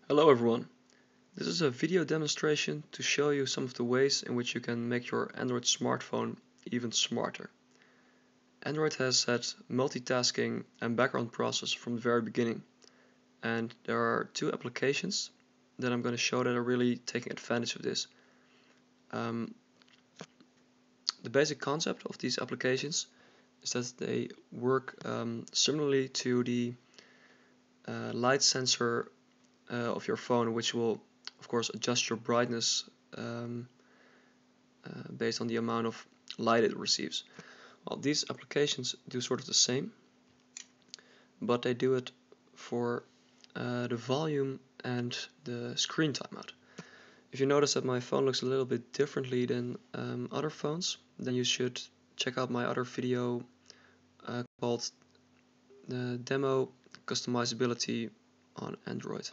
Hello everyone, this is a video demonstration to show you some of the ways in which you can make your Android smartphone even smarter. Android has had multitasking and background process from the very beginning, and there are two applications that I'm going to show that are really taking advantage of this. The basic concept of these applications is that they work similarly to the light sensor of your phone, which will of course adjust your brightness based on the amount of light it receives. Well, these applications do sort of the same, but they do it for the volume and the screen timeout. If you notice that my phone looks a little bit differently than other phones, then you should check out my other video called the demo customizability on Android.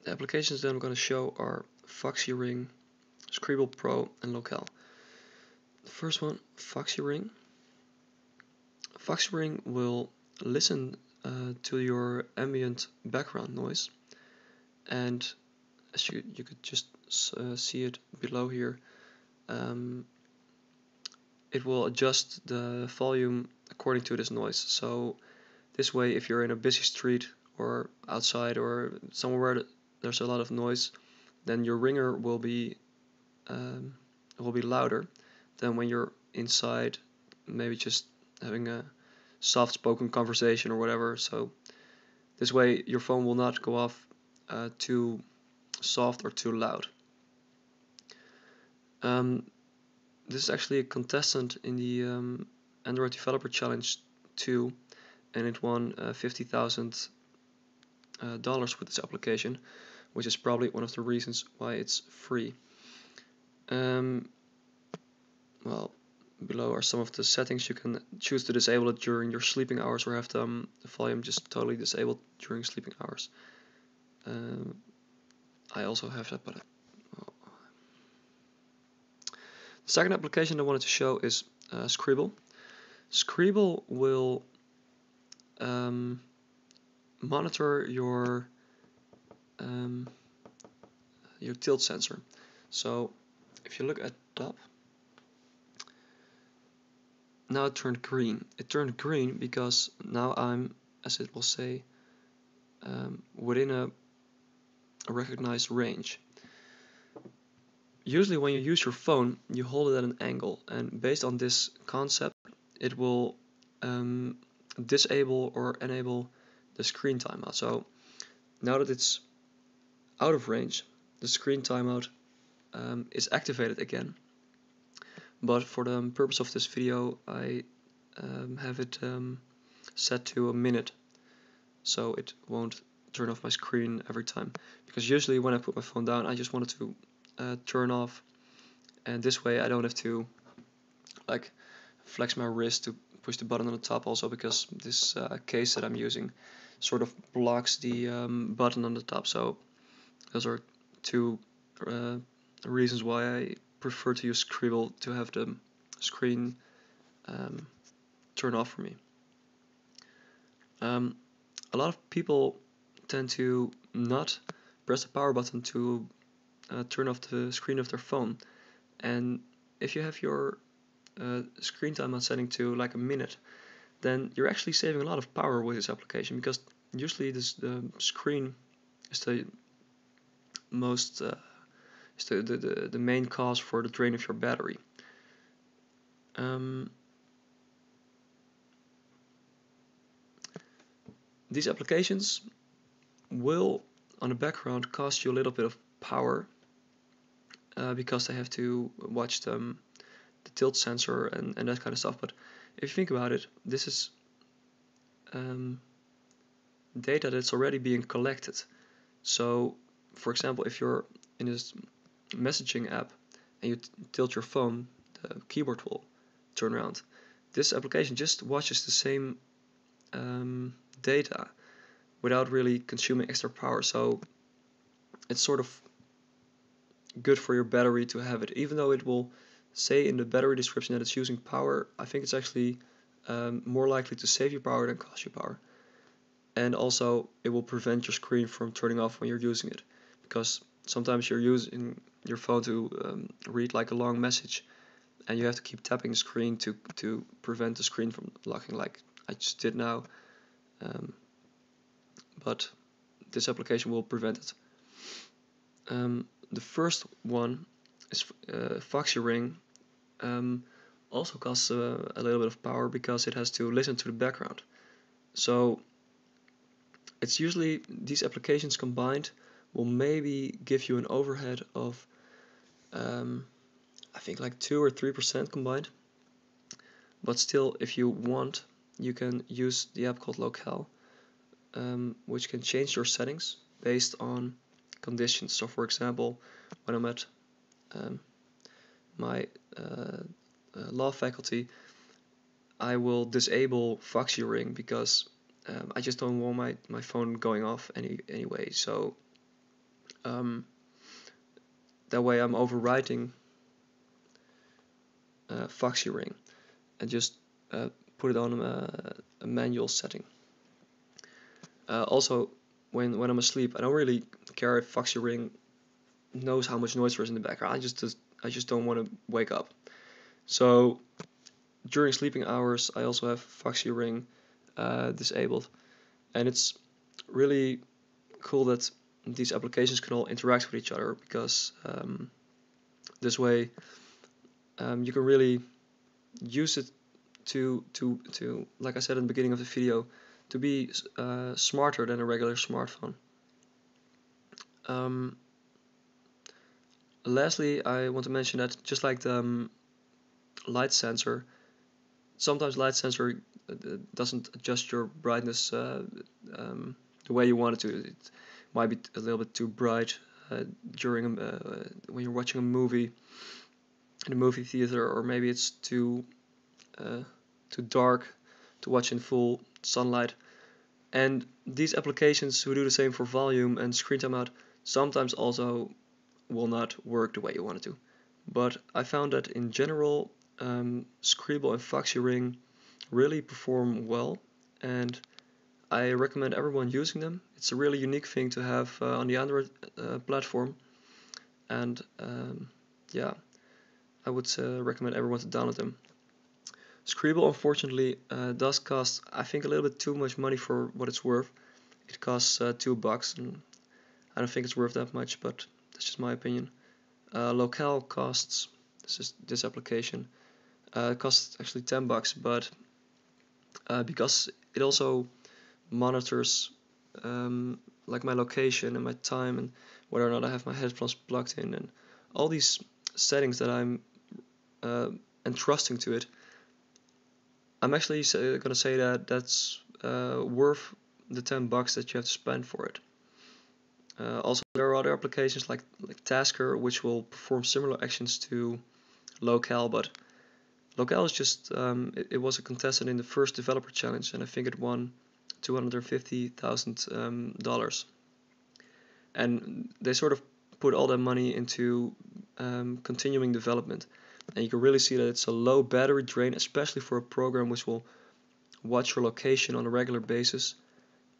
The applications that I'm going to show are foxyring, screebl Pro, and locale. The first one, foxyring. Foxyring will listen to your ambient background noise, and as you could just see it below here, it will adjust the volume according to this noise. So this way, if you're in a busy street or outside or somewhere where there's a lot of noise, then your ringer will be louder than when you're inside, maybe just having a soft-spoken conversation or whatever. So this way your phone will not go off too soft or too loud. This is actually a contestant in the Android Developer Challenge 2, and it won $50,000 with this application, which is probably one of the reasons why it's free. Well, below are some of the settings. You can choose to disable it during your sleeping hours or have the volume just totally disabled during sleeping hours. I also have that, but the second application I wanted to show is screebl. Screebl will monitor your tilt sensor. So if you look at the top, now it turned green. It turned green because now I'm, as it will say, within a recognized range. Usually when you use your phone, you hold it at an angle, and based on this concept, it will disable or enable the screen timeout. So now that it's out of range, the screen timeout is activated again. But for the purpose of this video, I have it set to a minute, so it won't turn off my screen every time. Because usually when I put my phone down, I just want it to turn off, and this way I don't have to like flex my wrist to push the button on the top, also because this case that I'm using sort of blocks the button on the top. So those are two reasons why I prefer to use screebl to have the screen turn off for me. A lot of people tend to not press the power button to turn off the screen of their phone, and if you have your screen timeout setting to like a minute, then you're actually saving a lot of power with this application, because usually the screen is the most is the main cause for the drain of your battery. These applications will on the background cost you a little bit of power because they have to watch the tilt sensor and that kind of stuff. But if you think about it, this is data that's already being collected. So for example, if you're in this messaging app and you tilt your phone, the keyboard will turn around. This application just watches the same data without really consuming extra power, so it's sort of good for your battery to have it. Even though it will say in the battery description that it's using power, I think it's actually more likely to save you power than cost you power. and also it will prevent your screen from turning off when you're using it, because sometimes you're using your phone to read like a long message, and you have to keep tapping the screen to prevent the screen from locking, like I just did now. But this application will prevent it. The first one is foxyring. Also costs a little bit of power because it has to listen to the background. So it's usually these applications combined will maybe give you an overhead of I think like 2 or 3% combined. But still, if you want, you can use the app called Locale, which can change your settings based on conditions. So for example, when I'm at my law faculty, I will disable foxyring because I just don't want my phone going off anyway. So that way I'm overwriting foxyring and just put it on a manual setting. Also, when I'm asleep, I don't really care if foxyring knows how much noise there is in the background. I just don't want to wake up. So during sleeping hours, I also have foxyring disabled, and it's really cool that these applications can all interact with each other, because this way you can really use it to like I said in the beginning of the video, to be smarter than a regular smartphone. Lastly, I want to mention that just like the light sensor, sometimes light sensor doesn't adjust your brightness the way you want it to. It might be a little bit too bright during when you're watching a movie in a movie theater, or maybe it's too dark to watch in full sunlight. And these applications who do the same for volume and screen timeout sometimes also will not work the way you want it to. But I found that in general, screebl and foxyring really perform well, and I recommend everyone using them. It's a really unique thing to have on the Android platform, and yeah, I would recommend everyone to download them. screebl unfortunately does cost, I think, a little bit too much money for what it's worth. It costs $2, and I don't think it's worth that much, but that's just my opinion. Locale costs, this application, it costs actually $10, but because it also monitors like my location and my time and whether or not I have my headphones plugged in and all these settings that I'm entrusting to it, I'm actually going to say that that's worth the $10 that you have to spend for it. Also, there are other applications like Tasker, which will perform similar actions to Locale, but Locale is just it was a contestant in the first developer challenge, and I think it won $250,000, and they sort of put all that money into continuing development, and you can really see that it's a low battery drain, especially for a program which will watch your location on a regular basis,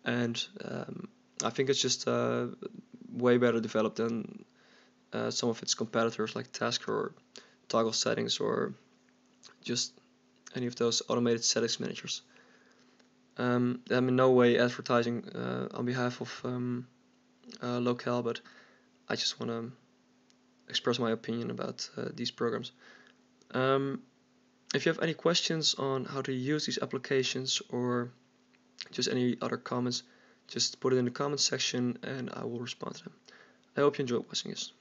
and I think it's just way better developed than some of its competitors like Tasker or Toggle Settings or just any of those automated settings managers. I'm in no way advertising on behalf of Locale, but I just want to express my opinion about these programs. If you have any questions on how to use these applications or just any other comments, just put it in the comments section and I will respond to them. I hope you enjoyed watching this.